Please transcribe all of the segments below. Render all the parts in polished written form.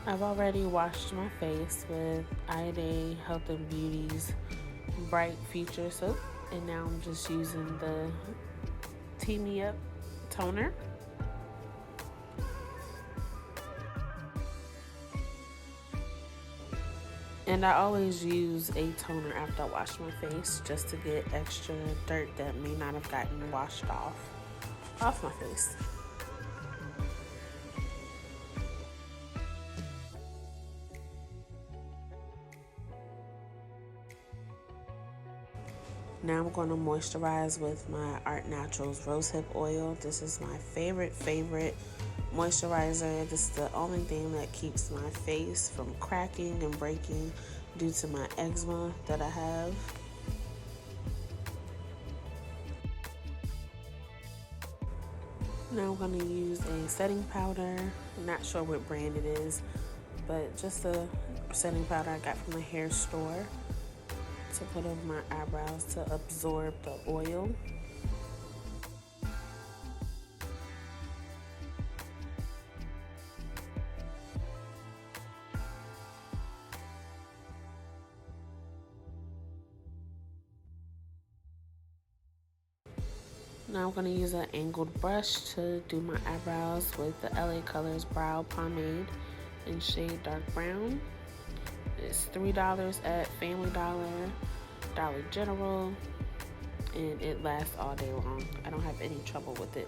I've already washed my face with Ida Health and Beauty's Bright Future Soap, and now I'm just using the Tee Me Up toner. And I always use a toner after I wash my face just to get extra dirt that may not have gotten washed off my face. Now I'm going to moisturize with my Art Naturals Rosehip Oil. This is my favorite moisturizer. This is the only thing that keeps my face from cracking and breaking due to my eczema that I have. Now I'm going to use a setting powder. I'm not sure what brand it is, but just a setting powder I got from the hair store to put over my eyebrows to absorb the oil. Now I'm going to use an angled brush to do my eyebrows with the LA Colors Brow Pomade in shade Dark Brown. It's $3 at Family Dollar, Dollar General, and it lasts all day long. I don't have any trouble with it.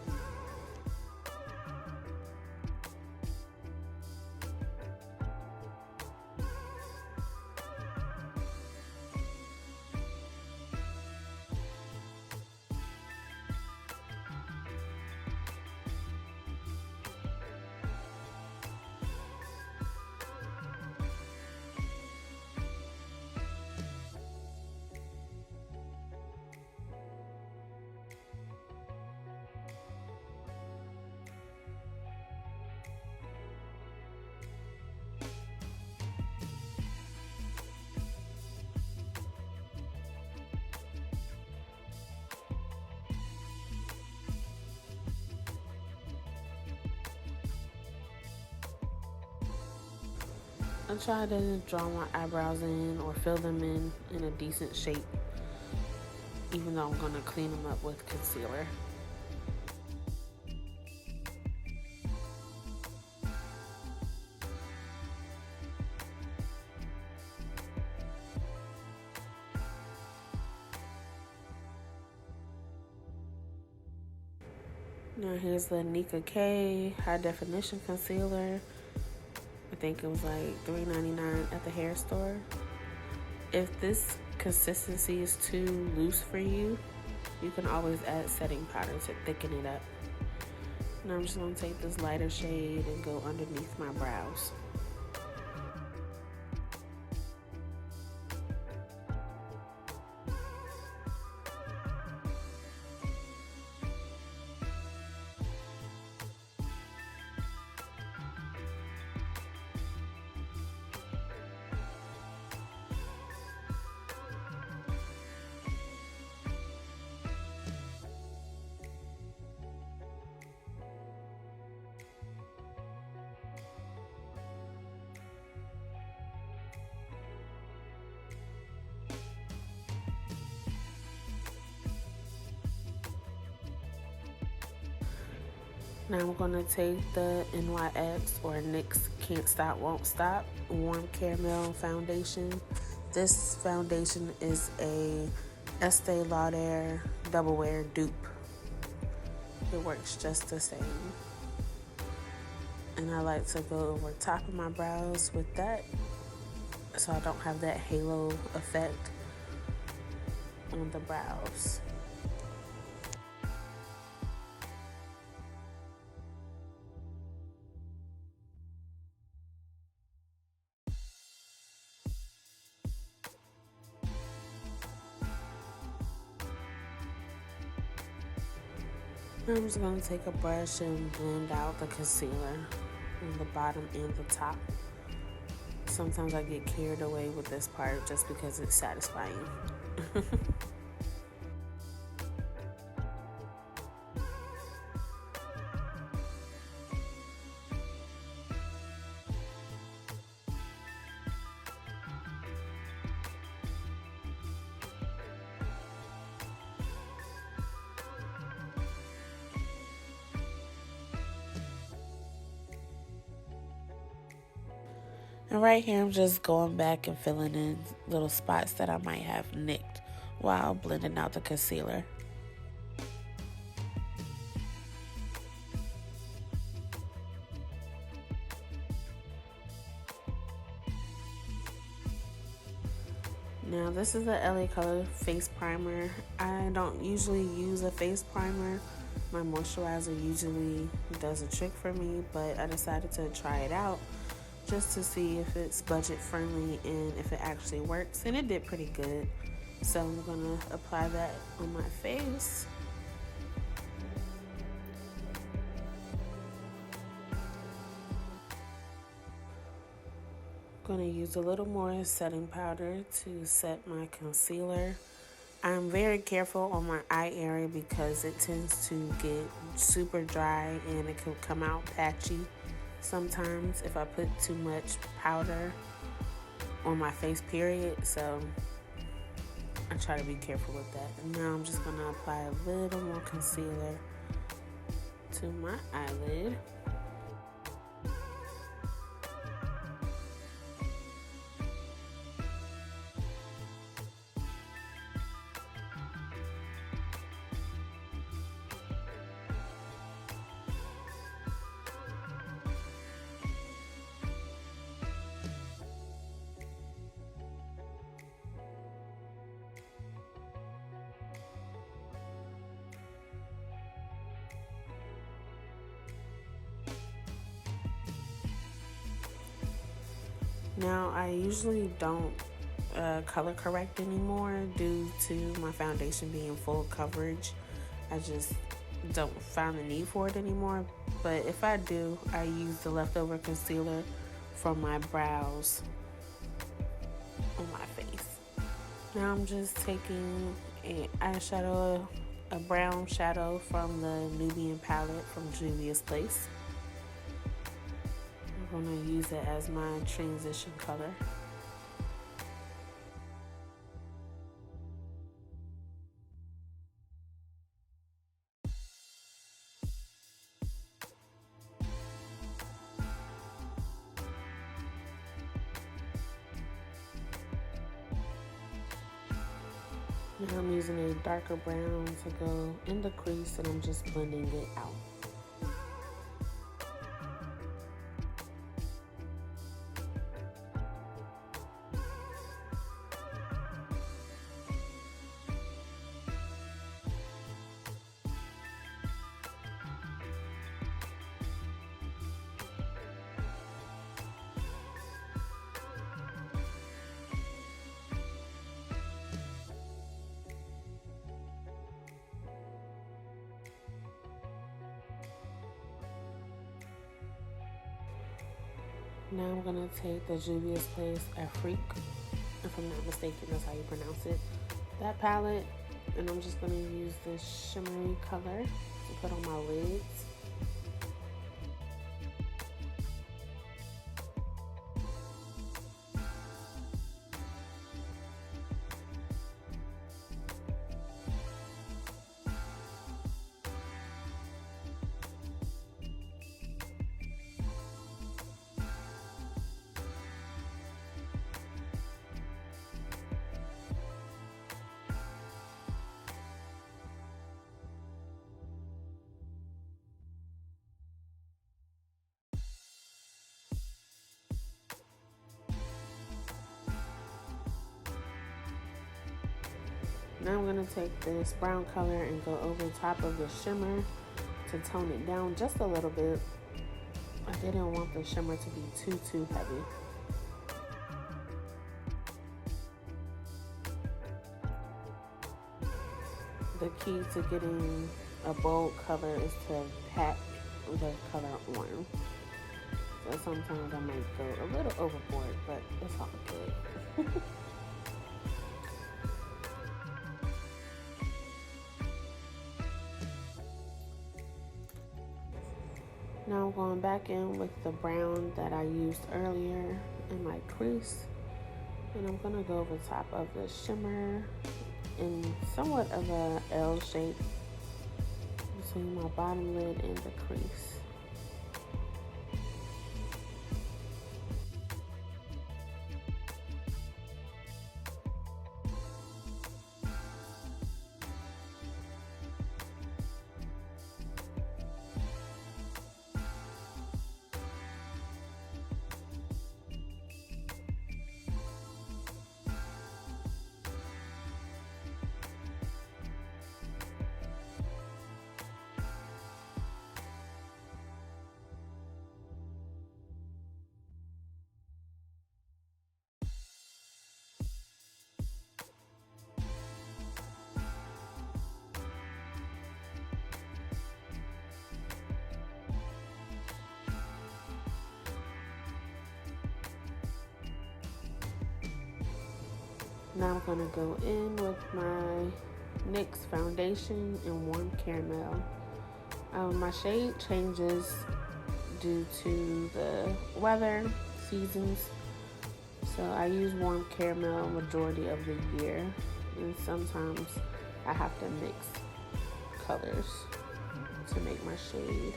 I try to draw my eyebrows in or fill them in a decent shape, even though I'm going to clean them up with concealer. Now here's the Nika K High Definition Concealer. I think it was like $3.99 at the hair store. If this consistency is too loose for you, you can always add setting powder to thicken it up. Now I'm just going to take this lighter shade and go underneath my brows. Now I'm going to take the NYX or NYX Can't Stop Won't Stop Warm Caramel Foundation. This foundation is a Estee Lauder Double Wear dupe. It works just the same. And I like to go over top of my brows with that so I don't have that halo effect on the brows. I'm just going to take a brush and blend out the concealer on the bottom and the top. Sometimes I get carried away with this part just because it's satisfying. And right here, I'm just going back and filling in little spots that I might have nicked while blending out the concealer. Now this is the LA Color face primer. I don't usually use a face primer. My moisturizer usually does a trick for me, but I decided to try it out just to see if it's budget friendly and if it actually works, and it did pretty good. So I'm gonna apply that on my face. Going to use a little more setting powder to set my concealer. I'm very careful on my eye area because it tends to get super dry and it can come out patchy sometimes if I put too much powder on my face, period. So I try to be careful with that. And now I'm just going to apply a little more concealer to my eyelid. Now, I usually don't color correct anymore due to my foundation being full coverage. I just don't find the need for it anymore. But if I do, I use the leftover concealer from my brows on my face. Now I'm just taking an eyeshadow, a brown shadow from the Nubian palette from Juvia's Place. I'm going to use it as my transition color. Now I'm using a darker brown to go in the crease, and I'm just blending it out. Now I'm going to take the Juvia's Place Afrique, if I'm not mistaken, that's how you pronounce it, that palette, and I'm just going to use this shimmery color to put on my lids. Now I'm going to take this brown color and go over top of the shimmer to tone it down just a little bit. I didn't want the shimmer to be too heavy. The key to getting a bold color is to pack the color on. So sometimes I might go a little overboard, but it's all good. Now I'm going back in with the brown that I used earlier in my crease. And I'm going to go over top of the shimmer in somewhat of a L shape between my bottom lid and the crease. Now I'm going to go in with my NYX foundation in Warm Caramel. My shade changes due to the weather, seasons. So I use Warm Caramel majority of the year. And sometimes I have to mix colors to make my shade.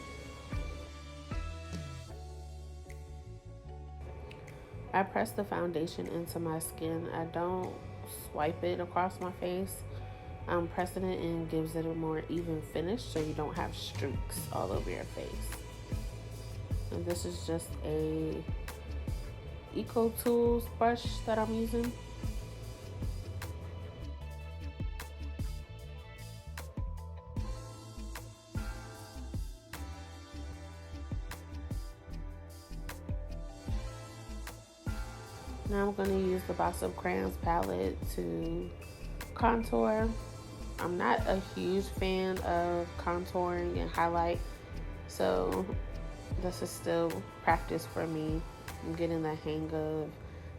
I press the foundation into my skin. I don't swipe it across my face. I'm pressing it and gives it a more even finish so you don't have streaks all over your face. And this is just a Eco Tools brush that I'm using. Now I'm going to use the Box of Crayons palette to contour. I'm not a huge fan of contouring and highlight, so this is still practice for me. I'm getting the hang of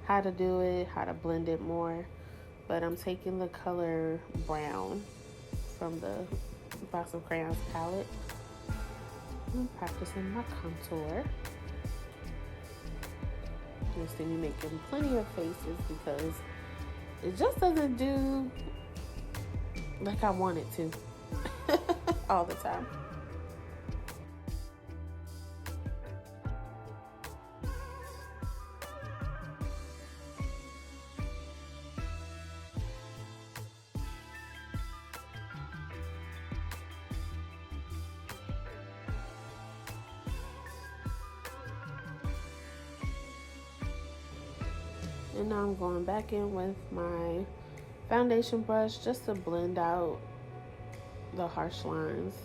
how to do it, how to blend it more. But I'm taking the color brown from the Box of Crayons palette. I'm practicing my contour. You'll see me making plenty of faces because it just doesn't do like I want it to all the time. And now I'm going back in with my foundation brush just to blend out the harsh lines.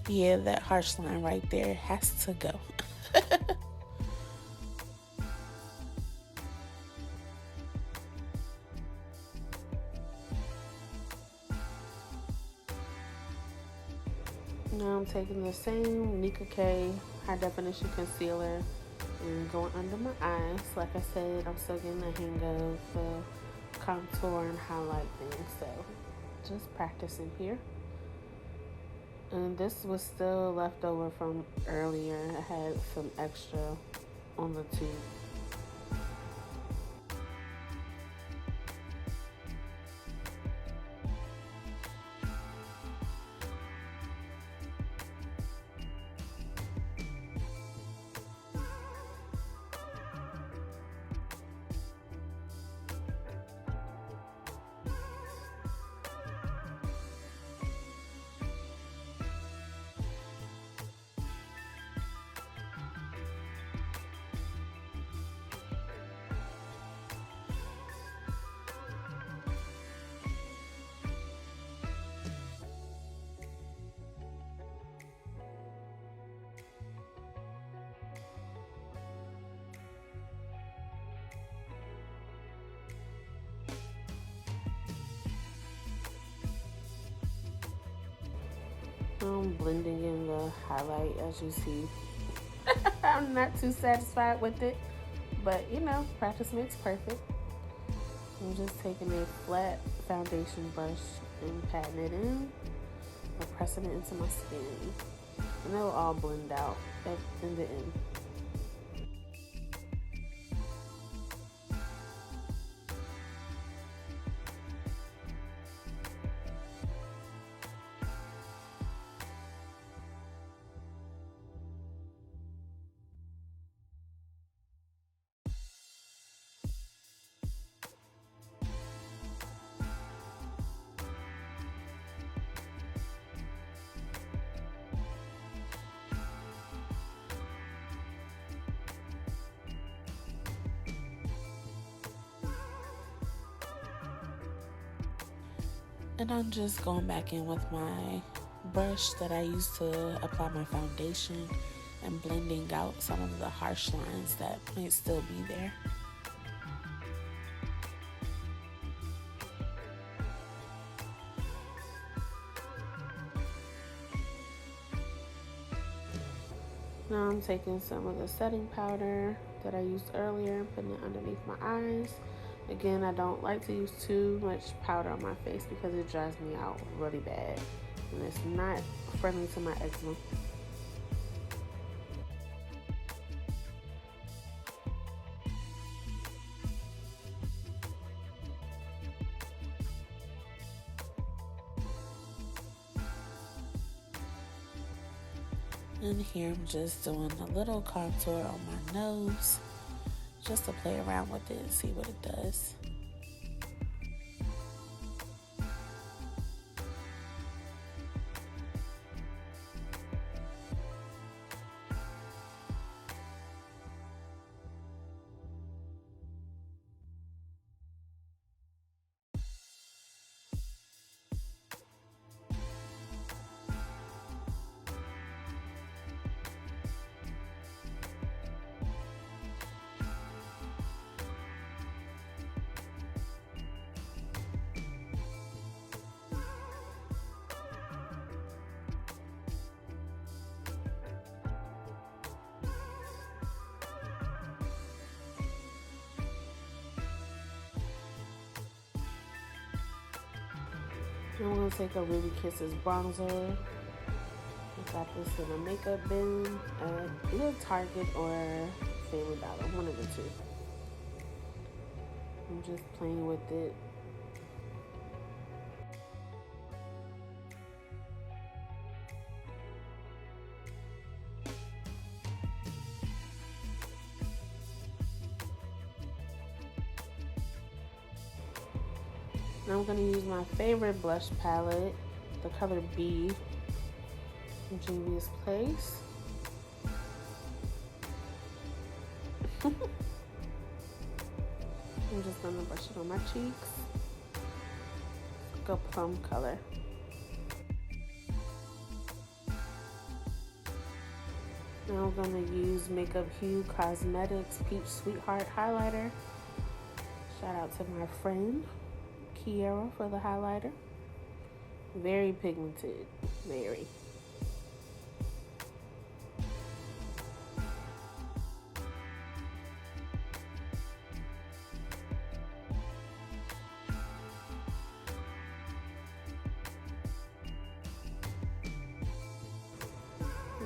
Yeah, that harsh line right there has to go. Now I'm taking the same Nika K high definition concealer and going under my eyes. Like I said, I'm still getting the hang of the contour and highlight things, so just practicing here. And this was still left over from earlier. I had some extra on the tube. I'm blending in the highlight, as you see. I'm not too satisfied with it, but you know, practice makes perfect. I'm just taking a flat foundation brush and patting it in and pressing it into my skin. And it'll all blend out in the end. And I'm just going back in with my brush that I used to apply my foundation and blending out some of the harsh lines that might still be there. Now I'm taking some of the setting powder that I used earlier and putting it underneath my eyes. Again, I don't like to use too much powder on my face because it dries me out really bad. And it's not friendly to my eczema. And here I'm just doing a little contour on my nose, just to play around with it and see what it does. I'm going to take a Ruby Kisses bronzer. I got this in a makeup bin at either Target or Family Dollar, one of the two. I'm just playing with it. Now I'm going to use my favorite blush palette, the color B from Juvia's Place. I'm just going to brush it on my cheeks. Like a plum color. Now I'm going to use Makeup Hue Cosmetics Peach Sweetheart Highlighter. Shout out to my friend Kiara for the highlighter. Very pigmented, very.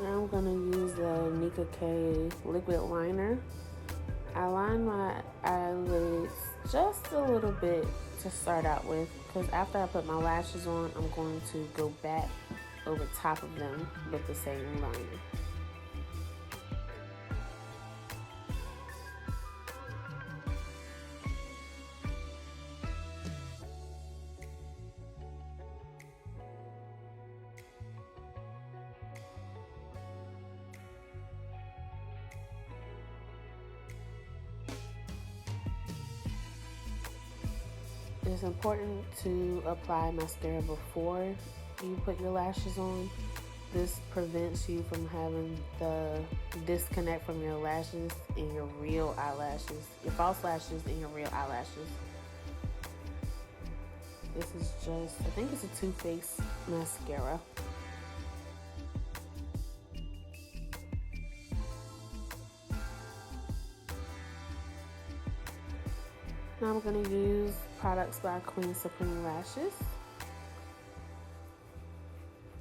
Now I'm gonna use the Nika K liquid liner. I line my eyelids just a little bit to start out with, because after I put my lashes on, I'm going to go back over top of them with the same liner. It's important to apply mascara before you put your lashes on. This prevents you from having the disconnect from your lashes and your real eyelashes, your false lashes and your real eyelashes. This is just, I think it's a Too Faced mascara. Now I'm going to use products by Queen Supreme Lashes.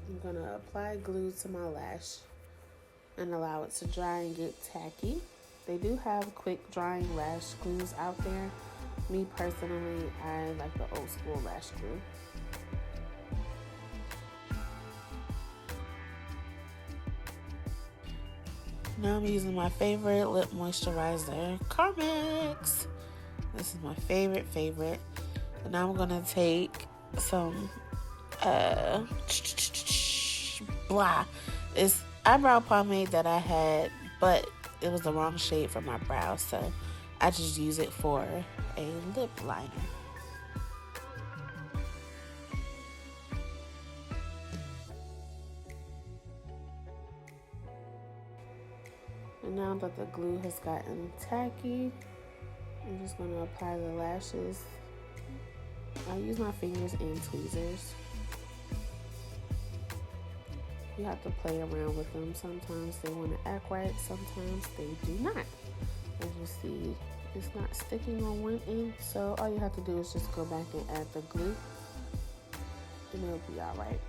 I'm going to apply glue to my lash and allow it to dry and get tacky. They do have quick drying lash glues out there. Me personally, I like the old school lash glue. Now I'm using my favorite lip moisturizer, Carmex. This is my favorite. And now I'm gonna take some it's eyebrow pomade that I had, but it was the wrong shade for my brows, so I just use it for a lip liner. And now that the glue has gotten tacky, I'm just going to apply the lashes. I use my fingers and tweezers. You have to play around with them. Sometimes they want to act right, sometimes they do not. As you see, it's not sticking on one end, so all you have to do is just go back and add the glue, and it'll be all right.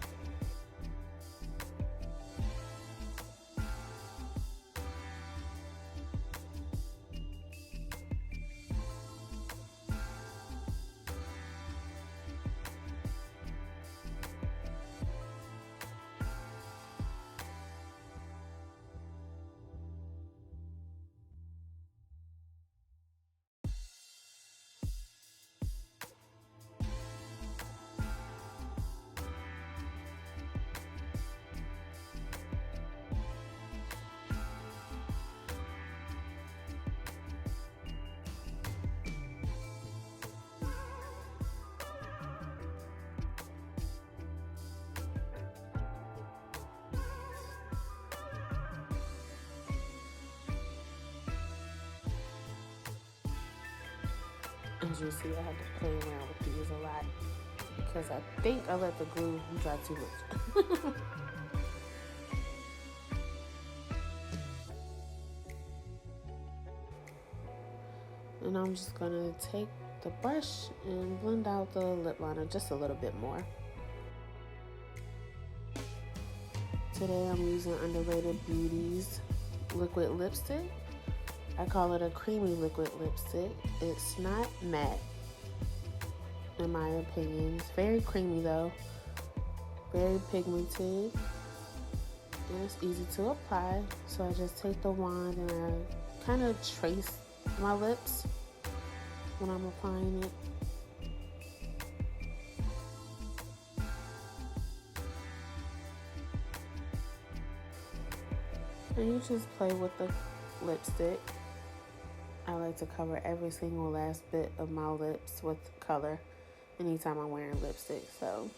As you see, I had to play around with these a lot because I think I let the glue dry too much. And I'm just gonna take the brush and blend out the lip liner just a little bit more. Today I'm using Underrated Beauty's liquid lipstick. I call it a creamy liquid lipstick. It's not matte, in my opinion. It's very creamy though, very pigmented, and it's easy to apply. So I just take the wand and I kind of trace my lips when I'm applying it. And you just play with the lipstick. I like to cover every single last bit of my lips with color anytime I'm wearing lipstick. So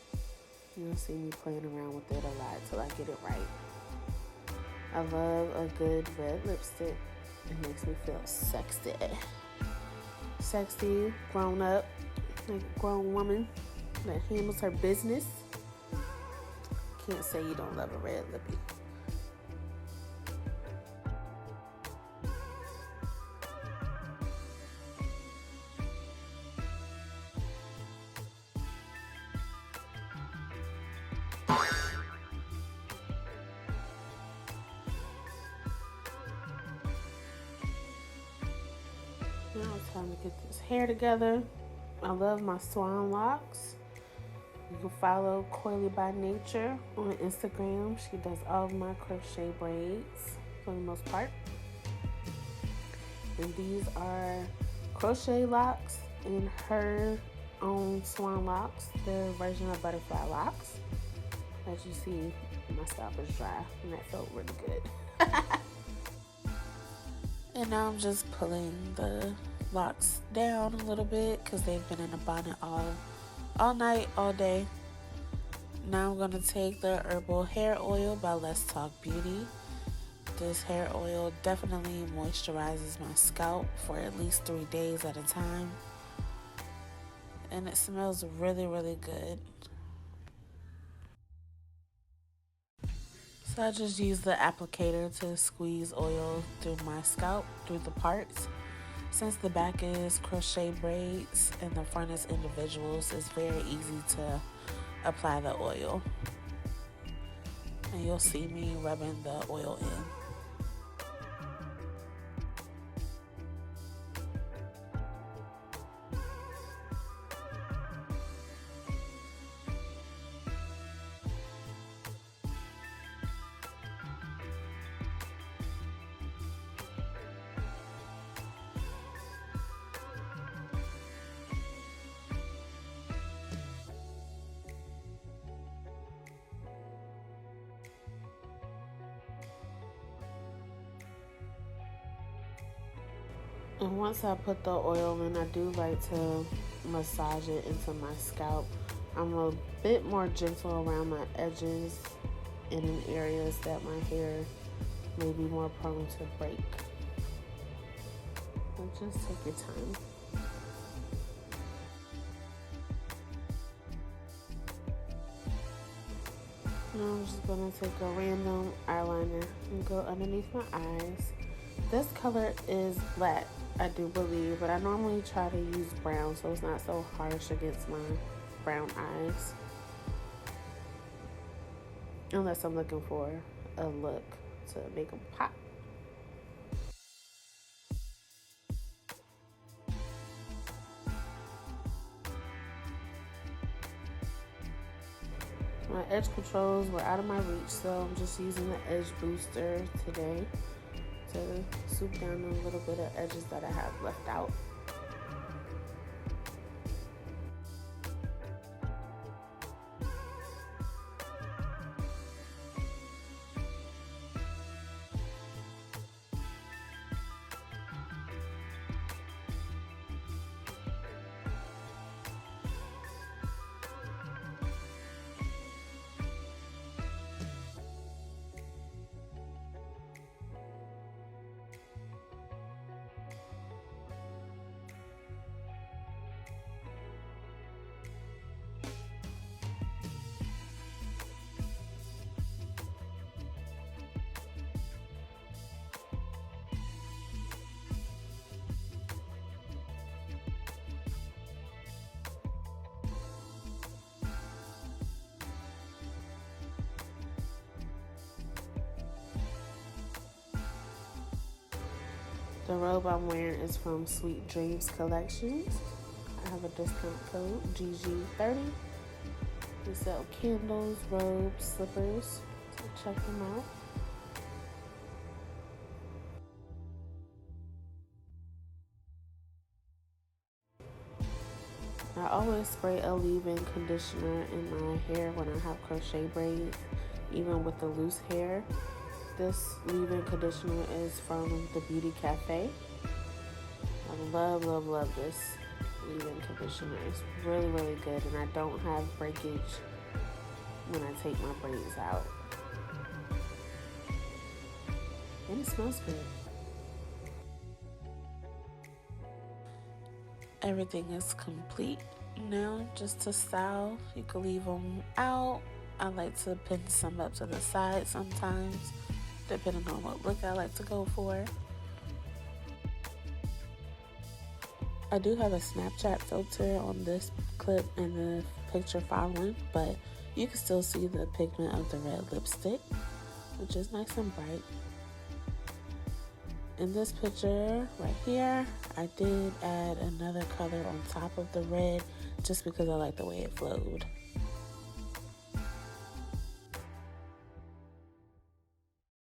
you'll see me playing around with it a lot till I get it right. I love a good red lipstick. It makes me feel sexy. Sexy, grown up, like a grown woman that handles her business. Can't say you don't love a red lippy. Now it's time to get this hair together. I love my swan locks. You can follow Coily by Nature on Instagram. She does all of my crochet braids for the most part. And these are crochet locks in her own swan locks. They're a version of butterfly locks. As you see, my scalp is dry and that felt really good. And now I'm just pulling the locks down a little bit because they've been in a bonnet all night, all day. Now I'm going to take the Herbal Hair Oil by Let's Talk Beauty. This hair oil definitely moisturizes my scalp for at least 3 days at a time. And it smells really, really good. So I just use the applicator to squeeze oil through my scalp, through the parts. Since the back is crochet braids and the front is individuals, it's very easy to apply the oil. And you'll see me rubbing the oil in. And once I put the oil in, I do like to massage it into my scalp. I'm a bit more gentle around my edges and in areas that my hair may be more prone to break. So just take your time. Now I'm just gonna take a random eyeliner and go underneath my eyes. This color is black, I do believe, but I normally try to use brown so it's not so harsh against my brown eyes. Unless I'm looking for a look to make them pop. My edge controls were out of my reach, so I'm just using the edge booster today to swoop down a little bit of edges that I have left out. The robe I'm wearing is from Sweet Dreams Collections. I have a discount code, GG30. We sell candles, robes, slippers, so check them out. I always spray a leave-in conditioner in my hair when I have crochet braids, even with the loose hair. This leave-in conditioner is from the Beauty Cafe. I love, love, love this leave-in conditioner. It's really, really good, and I don't have breakage when I take my braids out. And it smells good. Everything is complete now. Just to style, you can leave them out. I like to pin some up to the side sometimes, depending on what look I like to go for. I do have a Snapchat filter on this clip and the picture following, but you can still see the pigment of the red lipstick, which is nice and bright. In this picture right here, I did add another color on top of the red just because I like the way it flowed.